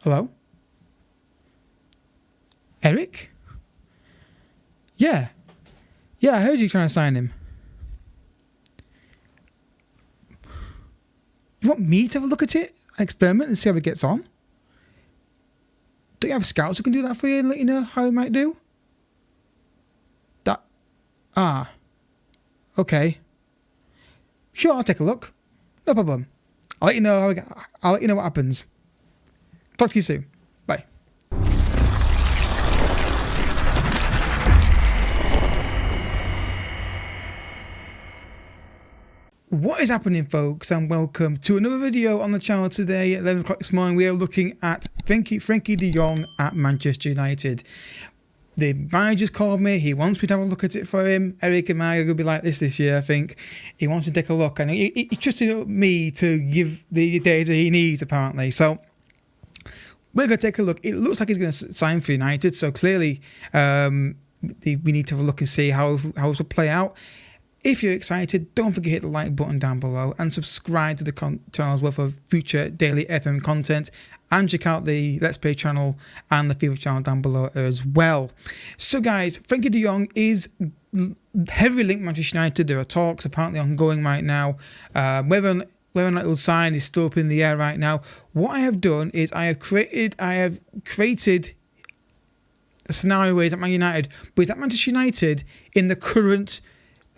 Hello? Eric? Yeah. Yeah, I heard you trying to sign him. You want me to have a look at it? Experiment and see how it gets on? Don't you have scouts who can do that for you and let you know how it might do? Okay. Sure, I'll take a look. No problem. I'll let you know I'll let you know what happens. Talk to you soon. Bye. What is happening, folks, and welcome to another video on the channel today. At 11 o'clock this morning, we are looking at Frenkie De Jong at Manchester United. The manager's called me. He wants me to have a look at it for him. Eric and I are going to be like this year, I think. He wants to take a look, and he trusted me to give the data he needs, apparently. So we're going to take a look. It looks like he's going to sign for United, so clearly we need to have a look and see how it will play out. If you're excited, don't forget to hit the like button down below and subscribe to the channel as well for future daily FM content, and check out the Let's Play channel and the FIFA channel down below as well. So guys, Frenkie De Jong is heavily linked to Manchester United. There are talks apparently ongoing right now. Whether or not it'll sign is still up in the air right now. What I have done is I have created a scenario where he's at Man United, but he's at Manchester United in the current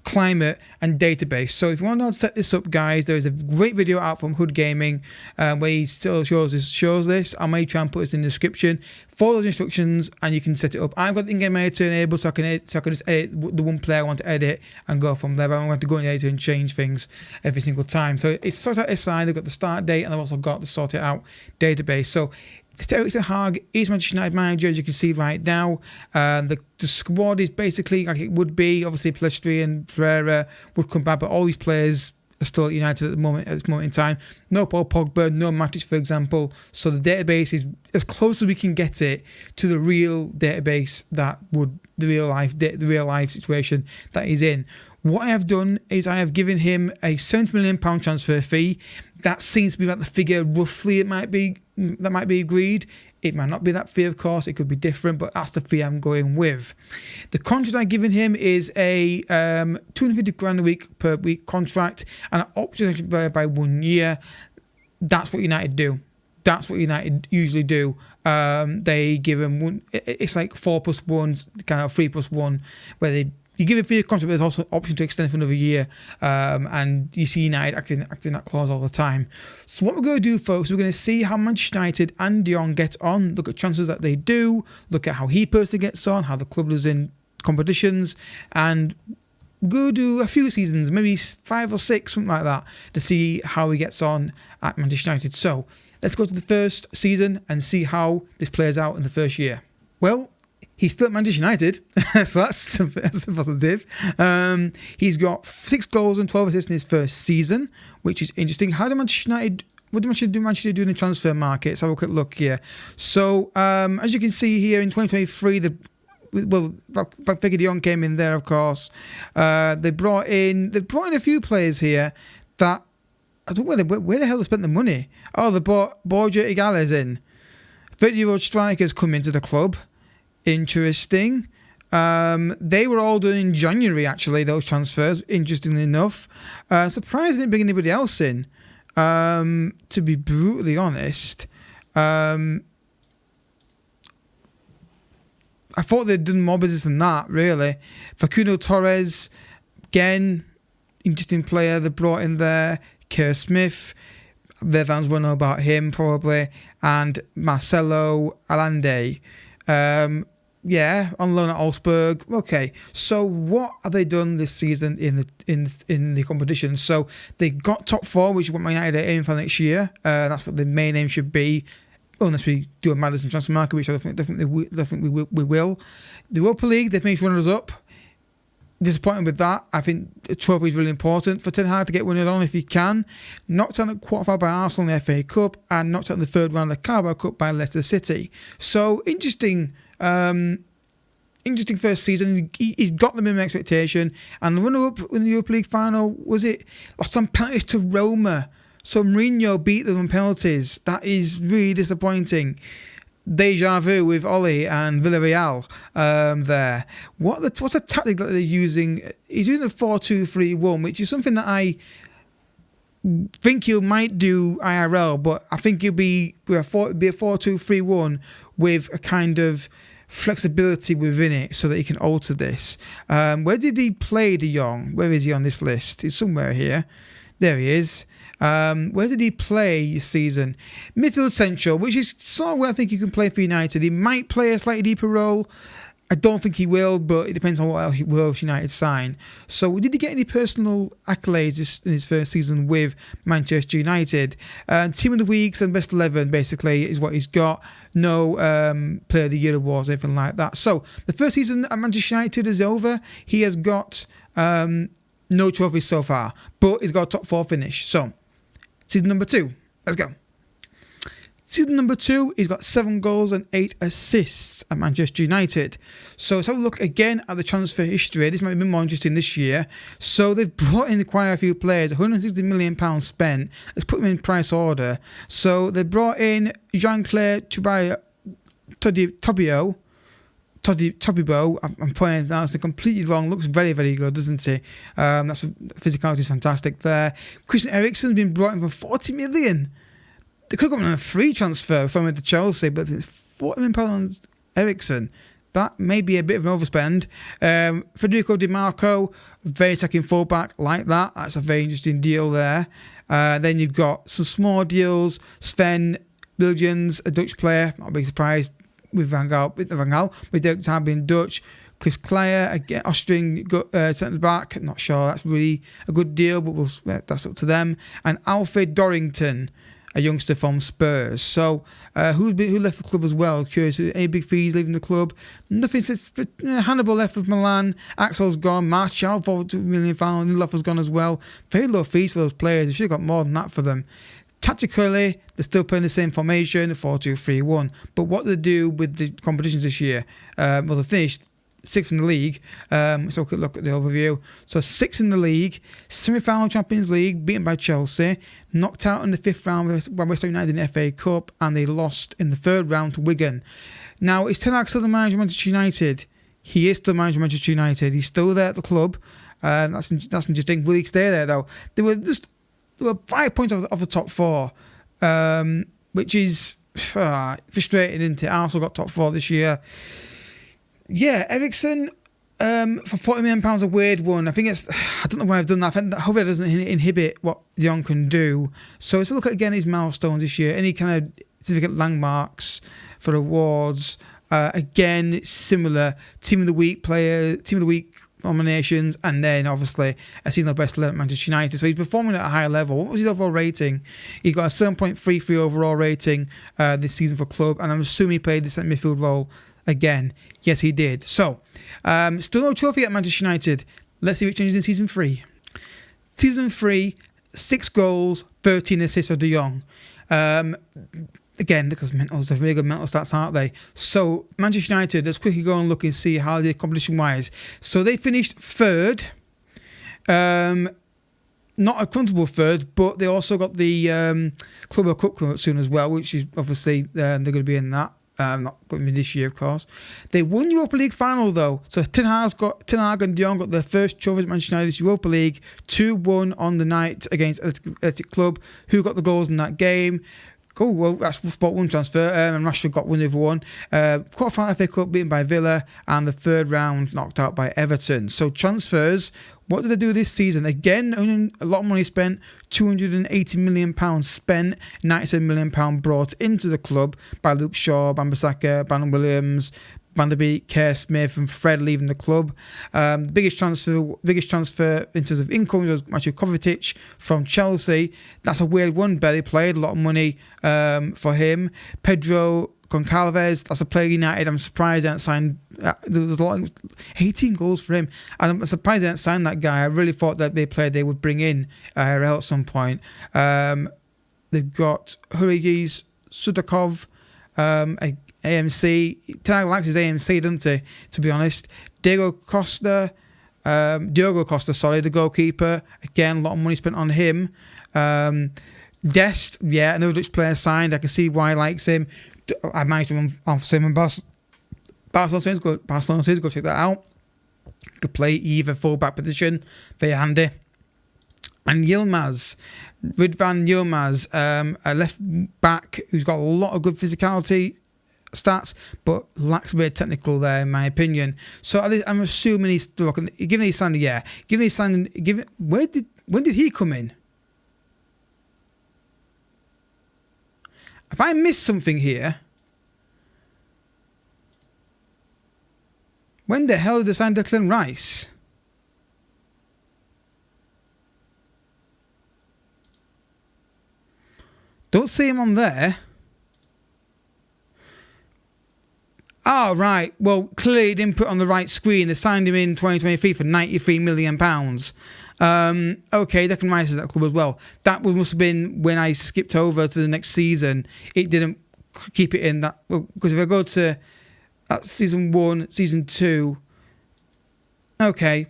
climate and database. So if you want to set this up, guys, there is a great video out from Hood Gaming where he still shows this. I may try and put this in the description. Follow those instructions and you can set it up. I've got the in-game editor enabled, so I can just edit the one player I want to edit and go from there. But I don't have to go in the editor and change things every single time. So it's sorted out this side. They've got the start date and they've also got the sorted out database. So Eric Ten Hag is Manchester United manager, as you can see right now. The squad is basically like it would be. Obviously, Pelistri and Ferreira would come back, but all these players are still at United at this moment in time. No Paul Pogba, no Matic, for example. So the database is as close as we can get it to the real database the real life situation that he's in. What I have done is I have given him a £70 million transfer fee. That seems to be about the figure roughly that might be agreed. It might not be that fee, of course. It could be different, but that's the fee I'm going with. The contract I've given him is a 250 grand a week per week contract and an option by 1 year. That's what United do. That's what United usually do. They give him one. It's like 4+1, kind of 3+1, where you give it for your contract, but there's also an option to extend for another year. And you see United acting that clause all the time. So what we're going to do, folks, we're going to see how Manchester United and De Jong get on, look at transfers that they do, look at how he personally gets on, how the club does in competitions, and go do a few seasons, maybe 5 or 6, something like that, to see how he gets on at Manchester United. So let's go to the first season and see how this plays out in the first year. Well, he's still at Manchester United, so that's a positive. He's got 6 goals and 12 assists in his first season, which is interesting. What did Manchester do in the transfer market? Let's have a quick look here. So, as you can see here, in 2023, Frenkie De Jong came in there, of course. They brought in a few players here that I don't know where the hell they spent the money. Oh, they brought Borja Iglesias in. 30-year-old strikers come into the club. Interesting. They were all done in January, actually, those transfers, interestingly enough. Surprised they didn't bring anybody else in, to be brutally honest. I thought they'd done more business than that, really. Facundo Torres, again, interesting player they brought in there. Kerr Smith, their fans will know about him, probably. And Marcelo Allende. On loan at Augsburg. Okay, so what have they done this season in the competition? So they got top 4, which is what Man United are aiming for next year. That's what the main aim should be, unless we do a Madison transfer market, which I definitely we will. The Europa League, they've finished runners up. Disappointed with that. I think the trophy is really important for Ten Hag to get one on if he can. Knocked out at quarterfinal by Arsenal in the FA Cup and knocked out in the 3rd round of the Carabao Cup by Leicester City. So interesting first season. He's got the minimum expectation. And the runner-up in the Europa League final, was it lost on penalties to Roma So Mourinho beat them on penalties. That is really disappointing. Deja vu with Oli and Villarreal there. What's the tactic that they're using? He's using the 4-2-3-1, which is something that I think he might do IRL, but I think it'll be a 4-2-3-1 with a kind of flexibility within it so that he can alter this. Where did he play De Jong? Where is he on this list? He's somewhere here. There he is. Where did he play this season? Midfield central, which is sort of where I think you can play for United. He might play a slightly deeper role. I don't think he will, but it depends on what else United sign. So did he get any personal accolades in his first season with Manchester United? Team of the Weeks and Best 11 basically is what he's got. No Player of the Year awards or anything like that. So the first season at Manchester United is over. He has got no trophies so far, but he's got a top 4 finish. So season number 2, let's go. Season number 2, he's got 7 goals and 8 assists at Manchester United. So let's have a look again at the transfer history. This might be more interesting this year. So they've brought in quite a few players, £160 million spent. Let's put them in price order. So they brought in Jean-Claire Todibo. I'm pointing that completely wrong. Looks very, very good, doesn't he? That's physicality is fantastic there. Christian Eriksen's been brought in for 40 million. They could have gone on a free transfer from him to Chelsea, but £40 million on Eriksen. That may be a bit of an overspend. Federico Di Marco, very attacking fullback, like that. That's a very interesting deal there. Then you've got some small deals. Sven Bilgens, a Dutch player, not a big surprise with Van Gaal, with Dirk Time being Dutch. Chris Clare, again, Austrian centre back. Not sure that's really a good deal, but that's up to them. And Alfred Dorrington, a youngster from Spurs. So who left the club as well? Curious, any big fees leaving the club? Nothing since Hannibal left with Milan. Axel's gone. Martial for £2 million. Lindelof has gone as well. Very low fees for those players. They should have got more than that for them. Tactically, they're still playing the same formation, 4-2-3-1. But what they do with the competitions this year? Well, they finished 6th in the league. So we could look at the overview. So 6th in the league, semi-final Champions League, beaten by Chelsea, knocked out in the 5th round by West Ham United in the FA Cup, and they lost in the 3rd round to Wigan. Now, is Ten Hag still the manager of Manchester United? He is still the manager of Manchester United. He's still there at the club. That's interesting. Will he stay there though? They were 5 points off the top 4, which is frustrating, isn't it? Arsenal got top 4 this year. Yeah, Eriksen for £40 million, a weird one. I don't know why I've done that. I hope it doesn't inhibit what De Jong can do. So let's look at again his milestones this year. Any kind of significant landmarks for awards. Again, it's similar. Team of the Week player, Team of the Week nominations, and then obviously a seasonal best 11 at Manchester United. So he's performing at a high level. What was his overall rating? He got a 7.33 overall rating this season for club, and I'm assuming he played the centre midfield role again. Yes, he did. So still no trophy at Manchester United. Let's see what changes in season 3. Season 3, 6 goals, 13 assists for De Jong. Again, because mentals are really good mental stats, aren't they? So Manchester United, let's quickly go and look and see how they did competition-wise. So they finished 3rd. Not a comfortable 3rd, but they also got the Club World Cup coming up soon as well, which is obviously they're going to be in that. Not going to be this year, of course. They won Europa League final though. So Ten Hag and De Jong got their first trophies at Manchester United's Europa League, 2-1 on the night against Athletic Club. Who got the goals in that game? Oh, well, that's spot 1 transfer, and Rashford got one over one. Quarter-final FA Cup beaten by Villa, and the 3rd round knocked out by Everton. So transfers, what did they do this season? Again, a lot of money spent, £280 million spent, £97 million brought into the club by Luke Shaw, Wan-Bissaka, Brandon Williams, Van der Beek, Kerr Smith and Fred leaving the club. Biggest transfer in terms of income was Matthew Kovacic from Chelsea. That's a weird one. Barely played, a lot of money for him. Pedro Goncalves, that's a player United. I'm surprised they hadn't signed. There's a lot, 18 goals for him. I'm surprised they hadn't signed that guy. I really thought that they would bring in IRL at some point. They've got Hurriges, Sudakov, AMC. Ten Hag likes his AMC, doesn't he? To be honest, Diogo Costa, the goalkeeper. Again, a lot of money spent on him. Dest, yeah, another Dutch player signed. I can see why he likes him. I managed him off him in Barcelona says go check that out. Could play either full-back position, very handy. And Yilmaz, Ridvan Yilmaz, a left back who's got a lot of good physicality stats, but lacks a bit of technical there, in my opinion. So I'm assuming he's still given his standard, yeah. Given his standard, when did he come in? Have I missed something here? When the hell did they sign Declan Rice? Don't see him on there. Oh, right. Well, clearly he didn't put on the right screen. They signed him in 2023 for £93 million. Okay, Declan Rice is at that club as well. That must have been when I skipped over to the next season. It didn't keep it in that. Well, because if I go to season 1, season 2. Okay.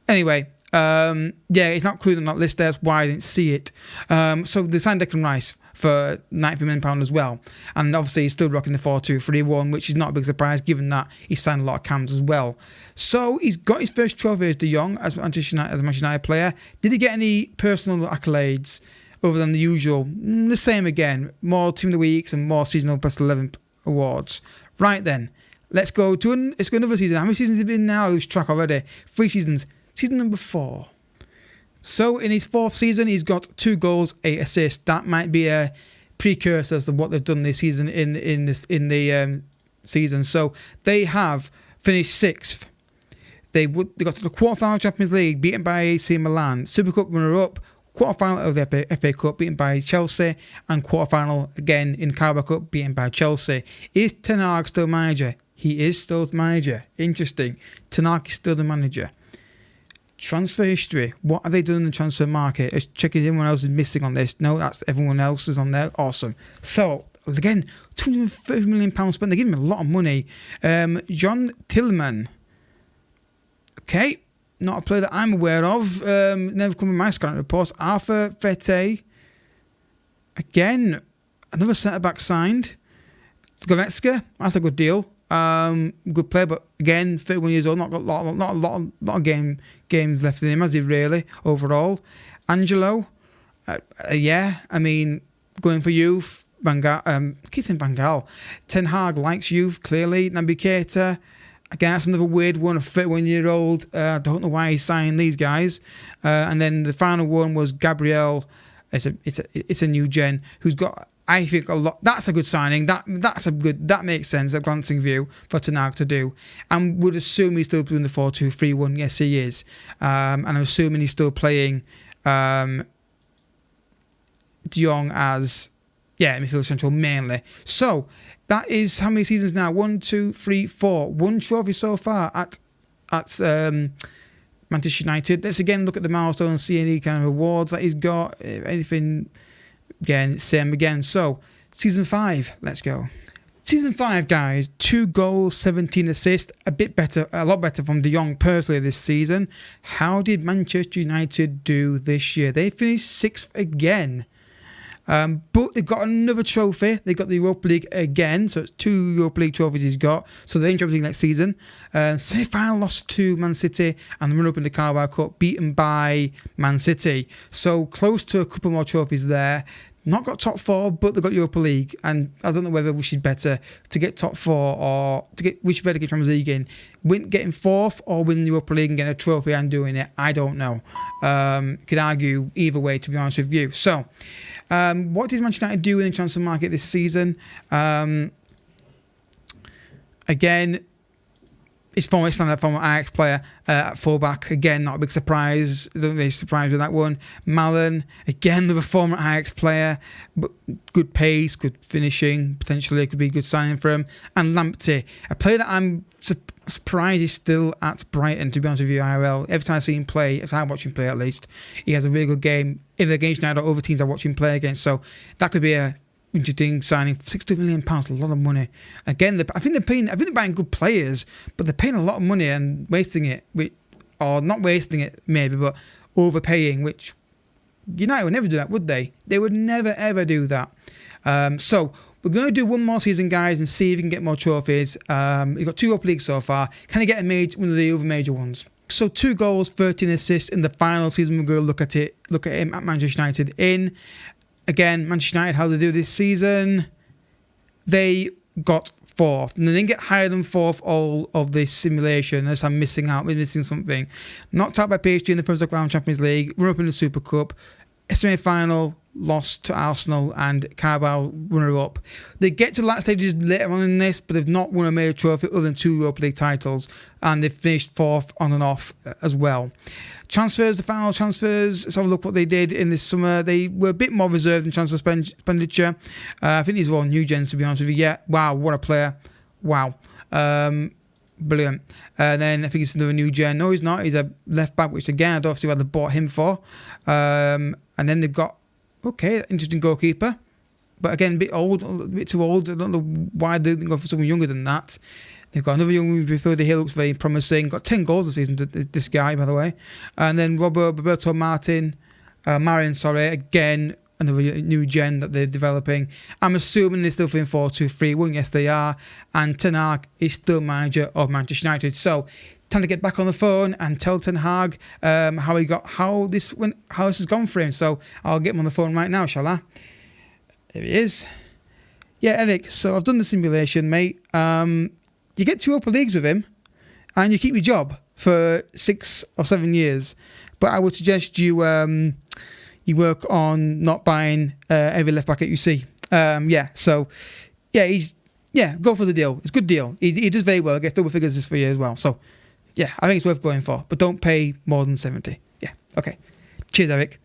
Anyway, yeah, it's not included on that list. That's why I didn't see it. So they signed Declan Rice for £90 million as well. And obviously he's still rocking the 4-2-3-1, which is not a big surprise given that he's signed a lot of cams as well. So he's got his first trophy as De Jong as a Manchester United player. Did he get any personal accolades other than the usual? The same again. More Team of the Weeks and more Seasonal Best 11 awards. Right then, let's go another season. How many seasons have it been now? I lose track already. 3 seasons. Season number 4. So in his 4th season, he's got 2 goals, 8 assists. That might be a precursor to what they've done this season in the season. So they have finished 6th. They got to the quarterfinal of Champions League, beaten by AC Milan. Super Cup runner-up, quarterfinal of the FA Cup, beaten by Chelsea, and quarterfinal again in Carabao Cup, beaten by Chelsea. Is Ten Hag still manager? He is still the manager. Interesting. Ten Hag is still the manager. Transfer history. What have they done in the transfer market? Let's check if anyone else is missing on this. No, that's everyone else is on there. Awesome. So, again, £230 million spent. They're giving him a lot of money. John Tillman. Okay. Not a player that I'm aware of. Never come in my scouting reports. Arthur Fete. Again, another centre-back signed. Goretzka. That's a good deal. Good player, but again, 31 years old. Not got a lot of games left in him, has he really, overall? Angelo. Yeah, I mean, going for youth. Van Gaal. Ten Hag likes youth, clearly. Naby Keita. Again, that's another weird one, a 31-year-old. I don't know why he's signing these guys. And then the final one was Gabriel. It's a new gen who's got, I think, a lot. That's a good signing. That makes sense, a glancing view for Ten Hag to do. And would assume he's still doing the 4-2-3-1. Yes, he is. And I'm assuming he's still playing De Jong as, midfield central mainly. So that is how many seasons now? 1, 2, 3, 4. 1 trophy so far at Manchester United. Let's again look at the milestone and see any kind of awards that he's got. Anything, again, same again. So season 5, let's go. Season 5, guys, 2 goals, 17 assists, a lot better from De Jong personally this season. How did Manchester United do this year? They finished 6th again. But they've got another trophy. They got the Europa League again. So it's 2 Europa League trophies he's got. So they're in Champions League next season. Semi-final loss to Man City and the run-up in the Carabao Cup, beaten by Man City. So close to a couple more trophies there. Not got top 4, but they've got Europa League. And I don't know whether which is better, to get top 4 or which is better to get Champions League in. Getting 4th or winning the Europa League and getting a trophy and doing it. I don't know. Could argue either way, to be honest with you. So, what did Manchester United do in the transfer market this season? Again, his former Ajax player at fullback. Again, not a big surprise. Don't really surprised with that one. Malen, again, another former Ajax player, but good pace, good finishing. Potentially could be a good signing for him. And Lamptey, a player that I'm surprised he's still at Brighton, to be honest with you, IRL. Every time I see him play, if I watch him play at least, he has a really good game, either against United or other teams I watch him play against. So that could be a interesting signing. £62 million, a lot of money. Again, I think they're buying good players, but they're paying a lot of money and wasting it, or not wasting it maybe, but overpaying, which United would never do that, would they? They would never ever do that. So we're going to do one more season, guys, and see if we can get more trophies. We've got 2 Europa Leagues so far. Can I get one of the other major ones? So 2 goals, 13 assists in the final season. We're going to look at him at Manchester United in. Again, Manchester United, how they do this season? They got 4th, and they didn't get higher than 4th all of this simulation, as I'm missing something. Knocked out by PSG in the first round Champions League, run up in the Super Cup, semi-final, lost to Arsenal, and Carabao runner-up. They get to the last stages later on in this, but they've not won a major trophy other than 2 Europa League titles, and they've finished 4th on and off as well. Transfers, the final transfers, let's have a look what they did in this summer. They were a bit more reserved in transfer expenditure. I think these were all new gens, to be honest with you. Yeah, wow, what a player. Wow. Brilliant. Then I think it's another new gen. No, he's not. He's a left back, which again, I don't see what they bought him for. And then they've got, okay, interesting goalkeeper. But again, a bit too old. I don't know why they didn't go for someone younger than that. They've got another young midfielder here, looks very promising. Got 10 goals this season, this guy, by the way. And then Roberto Marin, again, another new gen that they're developing. I'm assuming they're still in 4-2-3-1. Yes, they are. And Ten Hag is still manager of Manchester United. So, time to get back on the phone and tell Ten Hag how this has gone for him. So, I'll get him on the phone right now, shall I? There he is. Yeah, Eric, so I've done the simulation, mate. You get 2 Europa Leagues with him, and you keep your job for 6 or 7 years. But I would suggest you work on not buying every left back that you see. Go for the deal. It's a good deal. He does very well. I guess double figures this for you as well. So, yeah, I think it's worth going for. But don't pay more than 70. Yeah, okay. Cheers, Eric.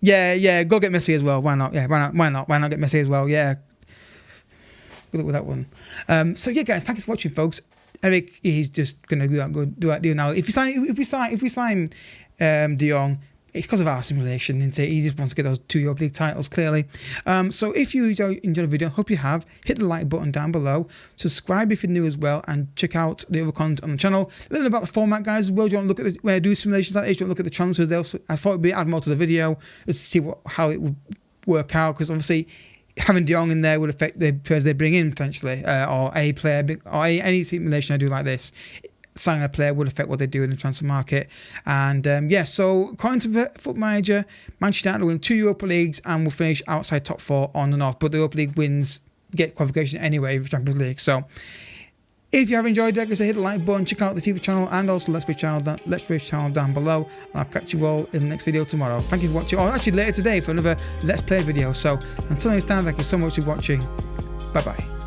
Yeah, go get Messi as well. Why not? Yeah, why not? Why not get Messi as well? Yeah. Good luck with that one. So yeah, guys, thanks for watching, folks. Eric, he's just gonna do that deal now. If we sign De Jong, it's because of our simulation, isn't it? He just wants to get those 2 Europa League titles, clearly. So if you enjoyed the video, hope you have. Hit the like button down below. Subscribe if you're new as well, and check out the other content on the channel. Learn about the format, guys, as well. Do you want to look at where I do simulations like this? Do you want to look at the transfers there? So I thought it'd add more to the video, just to see how it would work out, because obviously having De Jong in there would affect the players they bring in potentially, or a player, or any simulation I do like this. Signing a player would affect what they do in the transfer market. And so according to the Foot Manager, Manchester United will win 2 Europa Leagues and will finish outside top 4 on and off. But the Europa League wins get qualification anyway for Champions League. So if you have enjoyed it, like I say, hit the like button, check out the FIFA channel and also Let's Play channel down below. And I'll catch you all in the next video tomorrow. Thank you for watching, or actually later today for another Let's Play video. So until next time, thank you so much for watching. Bye bye.